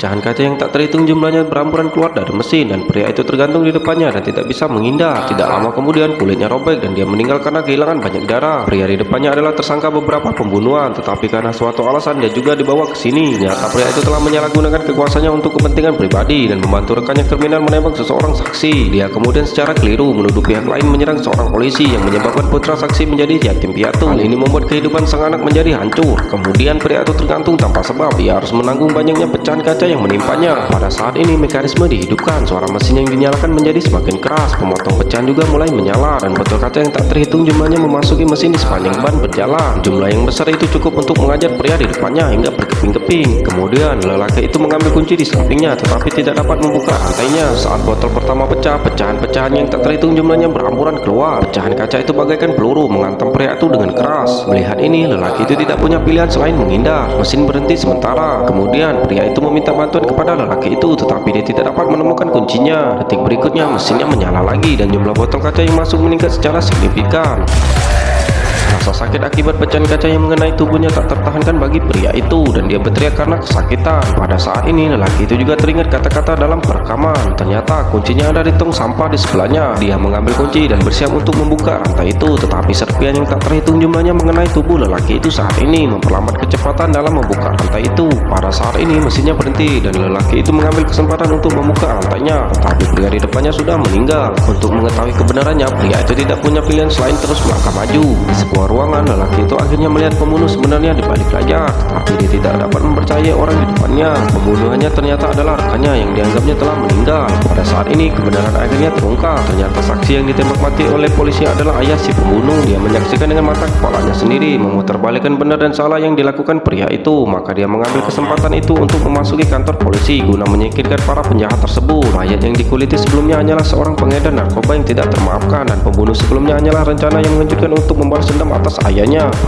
pecahan kaca yang tak terhitung jumlahnya beramburan keluar dari mesin dan pria itu tergantung di depannya dan tidak bisa menghindar. Tidak lama kemudian kulitnya robek dan dia meninggal karena kehilangan banyak darah. Pria di depannya adalah tersangka beberapa pembunuhan, tetapi karena suatu alasan dia juga dibawa ke sini. Ternyata pria itu telah menyalahgunakan kekuasaannya untuk kepentingan pribadi dan membantu rekannya kriminal menembak seseorang saksi. Dia kemudian secara keliru menuduh pihak lain menyerang seorang polisi yang menyebabkan putra saksi menjadi yatim piatu. Hal ini membuat kehidupan sang anak menjadi hancur. Kemudian pria itu tergantung tanpa sebab. Ia harus menanggung banyaknya pecahan kaca yang menimpanya. Pada saat ini mekanisme dihidupkan, suara mesin yang dinyalakan menjadi semakin keras. Pemotong pecahan juga mulai menyala dan botol kaca yang tak terhitung jumlahnya memasuki mesin di sepanjang ban berjalan. Jumlah yang besar itu cukup untuk mengajar pria di depannya hingga berkeping-keping. Kemudian lelaki itu mengambil kunci di sampingnya tetapi tidak dapat membuka rantainya. Saat botol pertama pecah, pecahan-pecahan yang tak terhitung jumlahnya berhamburan keluar. Pecahan kaca itu bagaikan peluru menghantam pria itu dengan keras. Melihat ini, lelaki itu tidak punya pilihan selain menghindar. Mesin berhenti sementara. Kemudian pria itu meminta bantuan kepada lelaki itu tetapi dia tidak dapat menemukan kuncinya. Detik berikutnya mesinnya menyala lagi dan jumlah botol kaca yang masuk meningkat secara signifikan. Rasa sakit akibat pecahan kaca yang mengenai tubuhnya tak tertahankan bagi pria itu dan dia berteriak karena kesakitan. Pada saat ini lelaki itu juga teringat kata-kata dalam perekaman. Ternyata kuncinya ada di tong sampah di sebelahnya. Dia mengambil kunci dan bersiap untuk membuka rantai itu, tetapi serpian yang tak terhitung jumlahnya mengenai tubuh lelaki itu saat ini memperlambat kecepatan dalam membuka rantai itu. Pada saat ini mesinnya berhenti dan lelaki itu mengambil kesempatan untuk membuka rantainya, tetapi pria di depannya sudah meninggal. Untuk mengetahui kebenarannya, pria itu tidak punya pilihan selain terus melangkah maju. Di sebuah ruangan, lelaki itu akhirnya melihat pembunuh sebenarnya di balik layar, tetapi dia tidak dapat mempercayai orang di depannya. Pembunuhannya ternyata adalah rekannya yang dianggapnya telah meninggal. Pada saat ini kebenaran akhirnya terungkap. Ternyata saksi yang ditembak mati oleh polisi adalah ayah si pembunuh. Dia menyaksikan dengan mata kepalanya sendiri memutarbalikkan benar dan salah yang dilakukan pria itu. Maka dia mengambil kesempatan itu untuk memasuki kantor polisi guna menyingkirkan para penjahat tersebut. Mayat yang dikuliti sebelumnya hanyalah seorang pengedar narkoba yang tidak termaafkan, dan pembunuh sebelumnya hanyalah rencana yang mengejutkan untuk membalas dendam atas ayahnya.